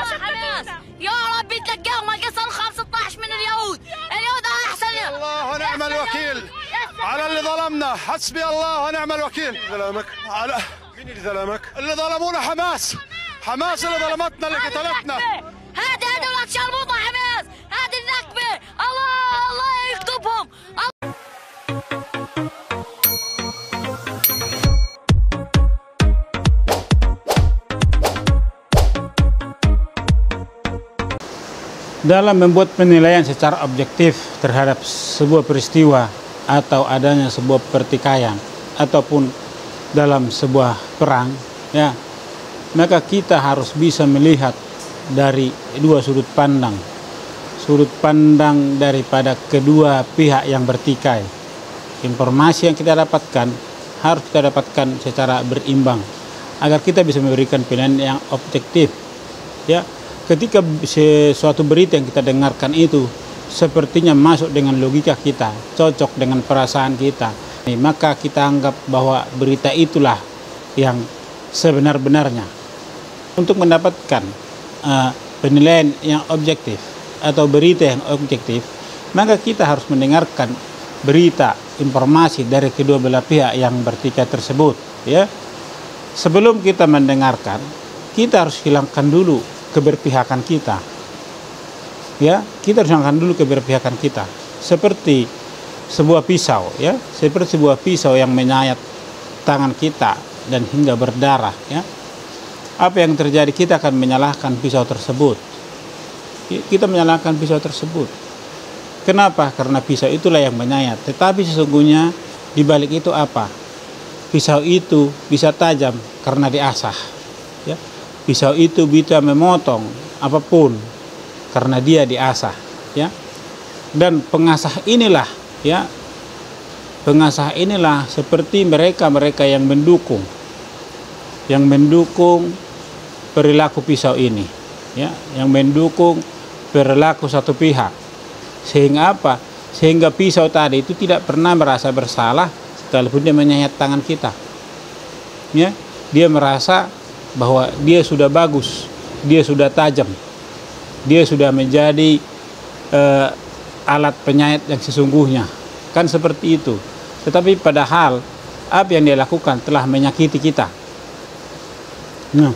حماس يا رب تلقاهم القصر 15 من اليهود احسن. الله ونعم الوكيل على اللي ظلمنا. حسبي الله ونعم الوكيل. ظلمك على مين اللي ظلمك؟ اللي ظلمونا حماس اللي ظلمتنا اللي قتلتنا. هذه ولاد شربوطه حماس، هذه النكبه. الله يكتبهم. Dalam membuat penilaian secara objektif terhadap sebuah peristiwa atau adanya sebuah pertikaian ataupun dalam sebuah perang, ya, maka kita harus bisa melihat dari dua sudut pandang. Sudut pandang daripada kedua pihak yang bertikai. Informasi yang kita dapatkan harus kita dapatkan secara berimbang agar kita bisa memberikan penilaian yang objektif, ya. Ketika suatu berita yang kita dengarkan itu sepertinya masuk dengan logika kita, cocok dengan perasaan kita, maka kita anggap bahwa berita itulah yang sebenar-benarnya. Untuk mendapatkan penilaian yang objektif atau berita yang objektif, maka kita harus mendengarkan berita, informasi dari kedua belah pihak yang bertikai tersebut, ya. Sebelum kita mendengarkan, kita harus hilangkan dulu keberpihakan kita, ya. Kita harus hilangkan dulu keberpihakan kita, seperti sebuah pisau, ya, seperti sebuah pisau yang menyayat tangan kita dan hingga berdarah, ya. Apa yang terjadi? Kita akan menyalahkan pisau tersebut. Kita menyalahkan pisau tersebut. Kenapa? Karena pisau itulah yang menyayat. Tetapi sesungguhnya di balik itu apa? Pisau itu bisa tajam karena diasah, ya. Pisau itu bisa memotong apapun karena dia diasah, ya. Dan pengasah inilah, ya, pengasah inilah seperti mereka yang mendukung perilaku pisau ini, ya, yang mendukung perilaku satu pihak. Sehingga apa? Sehingga pisau tadi itu tidak pernah merasa bersalah sekalipun dia menyayat tangan kita, ya. Dia merasa bahwa dia sudah bagus, dia sudah tajam, dia sudah menjadi alat penyayat yang sesungguhnya, kan seperti itu. Tetapi padahal apa yang dia lakukan telah menyakiti kita. Nah,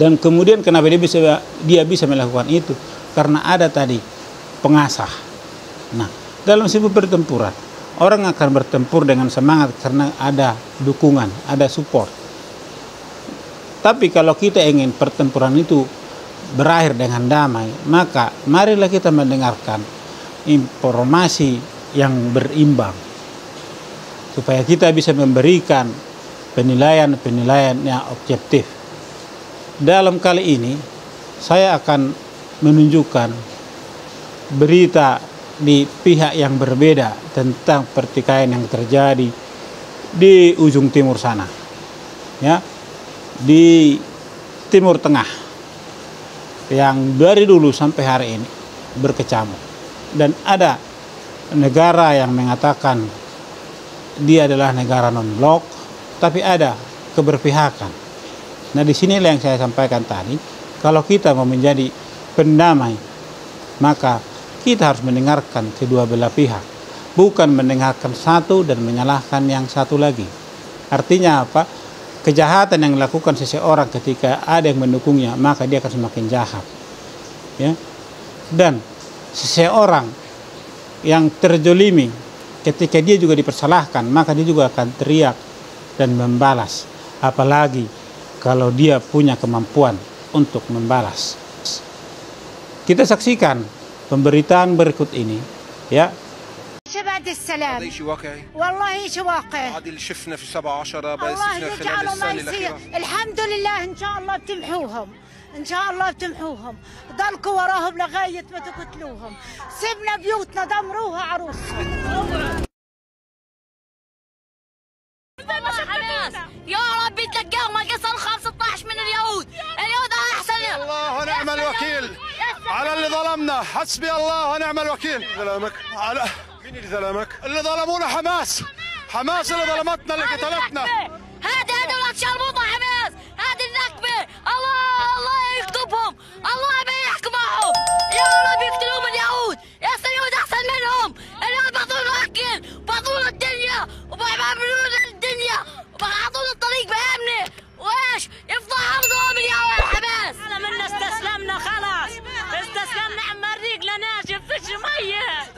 dan kemudian kenapa dia bisa melakukan itu? Karena ada tadi pengasah. Nah, dalam sebuah pertempuran, orang akan bertempur dengan semangat karena ada dukungan, ada support. Tapi kalau kita ingin pertempuran itu berakhir dengan damai, maka marilah kita mendengarkan informasi yang berimbang supaya kita bisa memberikan penilaian yang objektif. Dalam kali ini saya akan menunjukkan berita di pihak yang berbeda tentang pertikaian yang terjadi di ujung timur sana, ya, di Timur Tengah, yang dari dulu sampai hari ini berkecamuk. Dan ada negara yang mengatakan dia adalah negara non-blok, tapi ada keberpihakan. Nah, di sinilah yang saya sampaikan tadi, kalau kita mau menjadi pendamai, maka kita harus mendengarkan kedua belah pihak, bukan mendengarkan satu dan menyalahkan yang satu lagi. Artinya apa? Kejahatan yang dilakukan seseorang ketika ada yang mendukungnya, maka dia akan semakin jahat, ya. Dan seseorang yang terjolimi ketika dia juga dipersalahkan, maka dia juga akan teriak dan membalas. Apalagi kalau dia punya kemampuan untuk membalas. Kita saksikan pemberitaan berikut ini, ya. بعد السلام هذا شيء واقعي والله شيء واقع. هذه اللي شفنا في 17 بس الله شفنا خلال يجعله ما السنه يصير. الاخيره. الحمد لله ان شاء الله بتمحوهم، ان شاء الله بتمحوهم. ضلكوا وراهم لغايه ما تقتلوهم. سيبنا بيوتنا دمروها عروسهم. حماس يا رب تلقاهم القصر 15 من اليهود احسن. الله ونعم الوكيل على اللي ظلمنا. حسبي الله ونعم الوكيل. ظلمك على مين اللي ظلمك؟ اللي ظلمونا حماس اللي ظلمتنا اللي قتلتنا. هذه ولاد شربوطه حماس، هذه النكبه. الله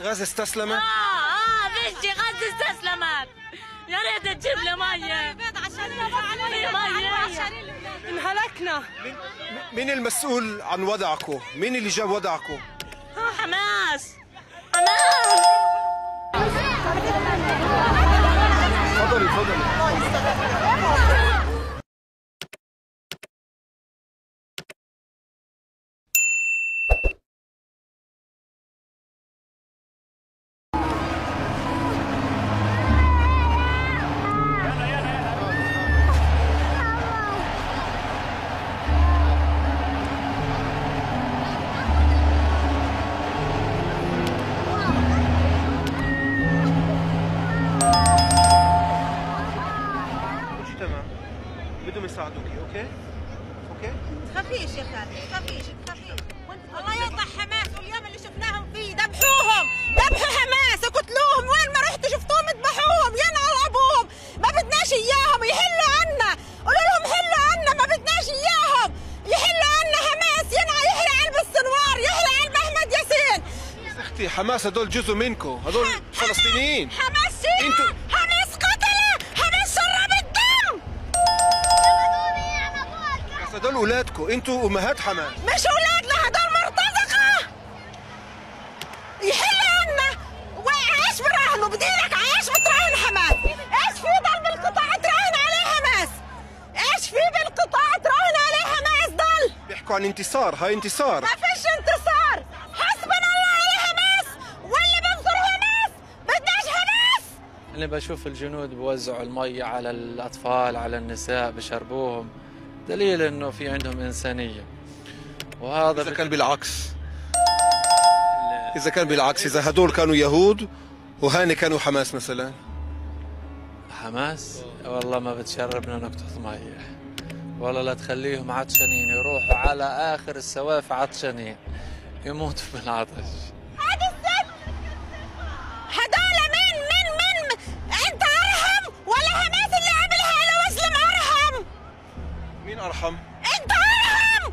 غزة استسلمت؟ فيش غزة استسلمت. يا ريت تجيب لي مية. انهلكنا. مين المسؤول عن وضعكم؟ مين اللي جاب وضعكم؟ حماس. تفضلي تفضلي. بدهم يساعدوكي. اوكي تخافيش يا خالد، تخافيش. الله يقطع حماس، واليوم اللي شفناهم فيه ذبحوا حماس وقتلوهم. وين ما رحتوا شفتوهم ذبحوهم. ينعل ابوهم. ما بدناش اياهم يحلوا عنا. قولوا لهم حلوا عنا، ما بدناش اياهم يحلوا عنا. حماس يحرق قلب السنوار، يحرق قلب احمد ياسين. اختي حماس هدول جزء منكم، هدول فلسطينيين. حماس شيء. حماس قتله. حماس شرب الدم. هدول اولادكم، انتوا امهات حماس. مش اولادنا، هدول مرتزقه. يحل عنا. وايش براهنوا؟ بدينك ايش بتراهن حماس؟ ايش في ضل بالقطاع تراهن عليه حماس؟ ايش في بالقطاع تراهن عليه حماس ضل؟ بيحكوا عن انتصار، هاي انتصار. ما فيش انتصار. حسبنا الله على حماس واللي بنصر حماس. بدناش حماس. أنا بشوف الجنود بوزعوا المي على الأطفال على النساء بشربوهم، دليل إنه في عندهم إنسانية. وهذا إذا كان بالعكس، إذا هدول كانوا يهود وهاني كانوا حماس مثلا. حماس والله ما بتشربنا نقطة مية، والله لا تخليهم عطشانين يروحوا على آخر السوافة عطشانين يموتوا بالعطش. هذا الست هدول من انت ارحم ولا حماس اللي عملها لوسلم ارحم؟ مين ارحم؟ انت ارحم.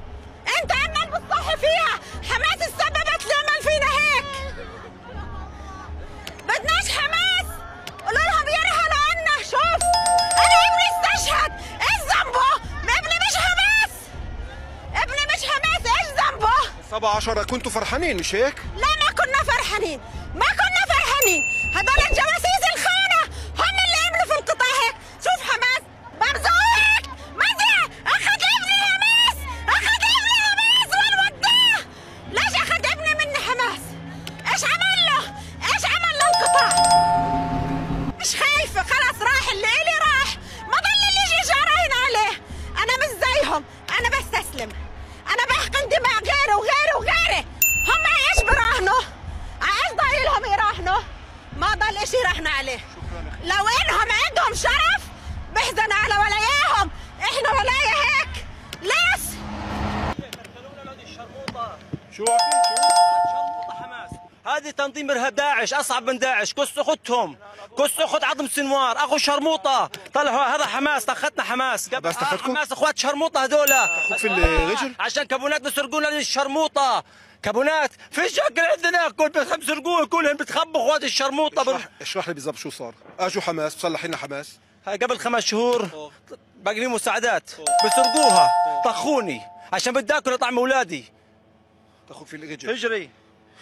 انت عمال بتصحي فيها. حماس السببت اللي عمل فينا هيك. بدناش حماس. قولوا لهم يرحلوا عنا. شوف انا ابني استشهد. ايش ذنبه؟ ابني مش حماس. ايش ذنبه؟ 17 كنتوا فرحانين مش هيك؟ لا ما كنا فرحانين. هدول الجواسيس الخونة هم اللي عملوا في القطاع هيك. شوف حماس برزوق مزع اخذ ابني حماس. وين وداه؟ ليش اخذ ابني مني حماس؟ ايش عمل له القطاع؟ مش خايفة خلاص. راح اللي إلي راح. ما ضل اللي يجي جارين عليه. انا مش زيهم. انا بستسلم. انا بحقن دماء غيري. هم ايش براهنوا؟ ايش ضايلهم يراهنوا؟ ما ضل اشي راحنا عليه. لو انهم عندهم شرف بحزنوا على ولاياهم. احنا ولاية هيك. ليش؟ شو شرموطة حماس. هذه تنظيم ارهاب داعش، اصعب من داعش. كس اختهم، كس اخت عظم سنوار، اخو شرموطة. طلعوا هذا حماس. طختنا حماس. بس تاخذكم؟ حماس اخوات شرموطة هذول. في الرجل عشان كابونات بسرقونا للشرموطة. كابونات في شكل عندنا كل بسرقوه كلهم بتخبوا اخوات الشرموطة. اشرح لي بالضبط شو صار. اجوا حماس مسلحين حماس. هاي قبل 5 شهور باقي لي مساعدات بسرقوها. طخوني عشان بدي اكل طعم اولادي. تاخذ في الرجل. اجري.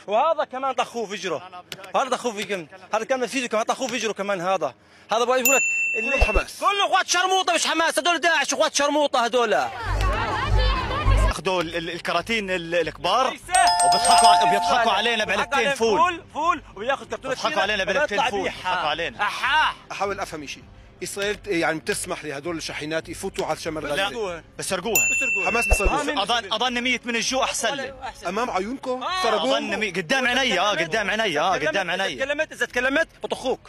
وهذا كمان طخوه فجره. هذا طخوه في هذا كمان فيجو كمان طخوه فجره كمان. هذا بقول لك كلهم حماس. كله اخوات شرموطه مش حماس. هذول داعش اخوات شرموطه هذول. اخذوا الكراتين الكبار وبيضحكوا علينا بعلبتين فول وبياخذ كرتونه. بيضحكوا علينا بعلبتين فول. بيضحكوا علينا. احاول افهم شيء. اسرائيل يعني بتسمح لهدول الشاحنات يفوتوا على شمال غزه؟ لا بسرقوها. حماس بيسرقوها. اظن ميت من الجوع احسن لي. امام عيونكم سرقوها؟ اظن قدام عيني. قدام عيني. اذا تكلمت بطخوك.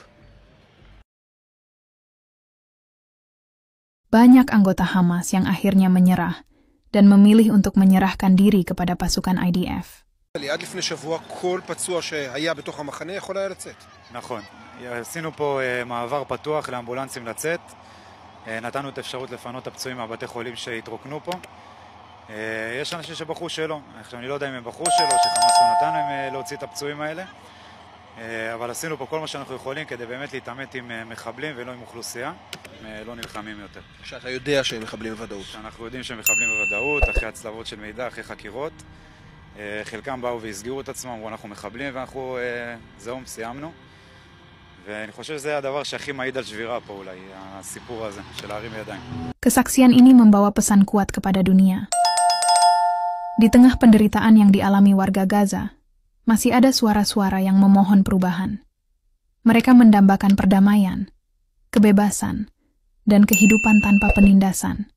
Banyak anggota Hamas yang akhirnya menyerah dan memilih untuk menyerahkan diri kepada pasukan IDF. עד לפני שבוע כל פצוע שהיה בתוך המחנה יכול היה לצאת. נכון, עשינו פה מעבר פתוח לאמבולנסים לצאת, נתנו את האפשרות לפנות את הפצועים מהבתי חולים שהתרוקנו פה. יש אנשים שבחרו שלא, עכשיו אני לא יודע אם הם בחרו שלא, שחמאס לא נתן להם להוציא את הפצועים האלה. אבל עשינו פה כל מה שאנחנו יכולים כדי באמת להתעמת עם מחבלים ולא עם אוכלוסייה. לא נלחמים יותר. שאתה יודע שהם מחבלים בוודאות. שאנחנו יודעים שהם מחבלים בוודאות, אחרי הצלבות של מידע, אחרי חקירות. חלקם באו והסגירו את עצמם, אמרו אנחנו מחבלים ואנחנו זהו, סיימנו. ואני חושב שזה הדבר שהכי מעיד על שבירה פה אולי, הסיפור הזה של להרים ידיים. Kesaksian ini membawa pesan kuat kepada dunia. Di tengah penderitaan yang dialami warga Gaza, masih ada suara-suara yang memohon perubahan. Mereka mendambakan perdamaian, kebebasan, dan kehidupan tanpa penindasan.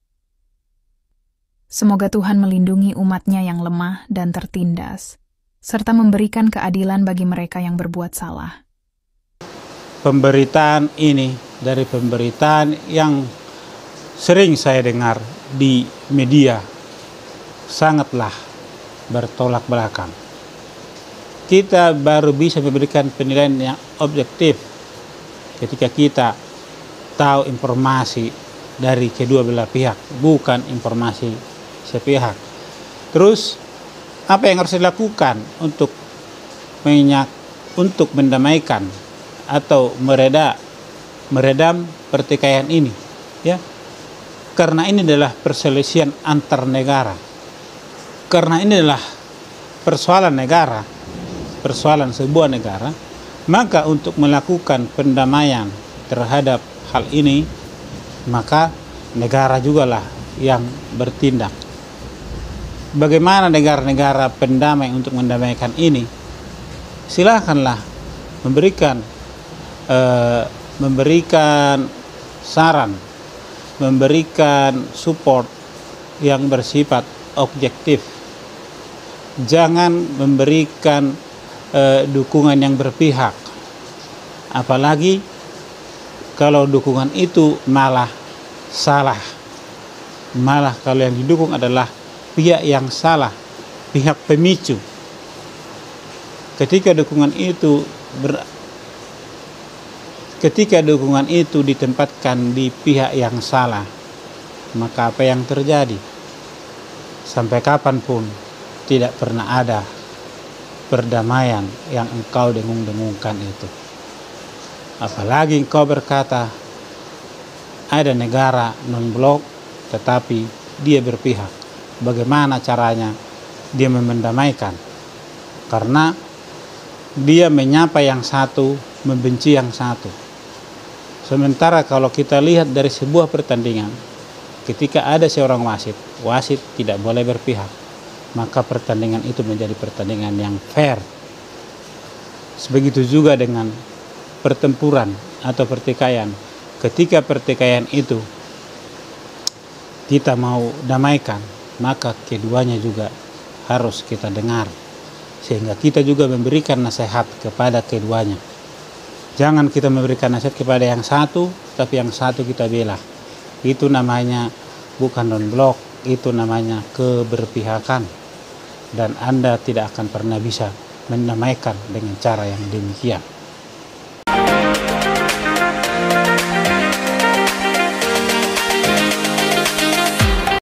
Semoga Tuhan melindungi umatnya yang lemah dan tertindas, serta memberikan keadilan bagi mereka yang berbuat salah. Pemberitaan ini dari pemberitaan yang sering saya dengar di media sangatlah bertolak belakang. Kita baru bisa memberikan penilaian yang objektif ketika kita tahu informasi dari kedua belah pihak, bukan informasi sepihak. Terus apa yang harus dilakukan untuk mendamaikan atau meredam pertikaian ini, ya? Karena ini adalah perselisihan antar negara. Karena ini adalah persoalan negara, persoalan sebuah negara, maka untuk melakukan pendamaian terhadap hal ini, maka negara jugalah yang bertindak. Bagaimana negara-negara pendamai untuk mendamaikan ini? Silakanlah memberikan saran, memberikan support yang bersifat objektif. Jangan memberikan dukungan yang berpihak. Apalagi kalau dukungan itu malah salah. Malah kalau yang didukung adalah pihak yang salah, pihak pemicu. Ketika dukungan itu ditempatkan di pihak yang salah, maka apa yang terjadi? Sampai kapanpun tidak pernah ada perdamaian yang engkau dengung-dengungkan itu. Apalagi engkau berkata ada negara non-blok tetapi dia berpihak. Bagaimana caranya dia mendamaikan? Karena dia menyapa yang satu, membenci yang satu. Sementara kalau kita lihat dari sebuah pertandingan, ketika ada seorang wasit tidak boleh berpihak, maka pertandingan itu menjadi pertandingan yang fair. Begitu juga dengan pertempuran atau pertikaian. Ketika pertikaian itu kita mau damaikan, maka keduanya juga harus kita dengar. Sehingga kita juga memberikan nasihat kepada keduanya. Jangan kita memberikan nasihat kepada yang satu, tapi yang satu kita bela. Itu namanya bukan non-blok, itu namanya keberpihakan. Dan Anda tidak akan pernah bisa mendamaikan dengan cara yang demikian.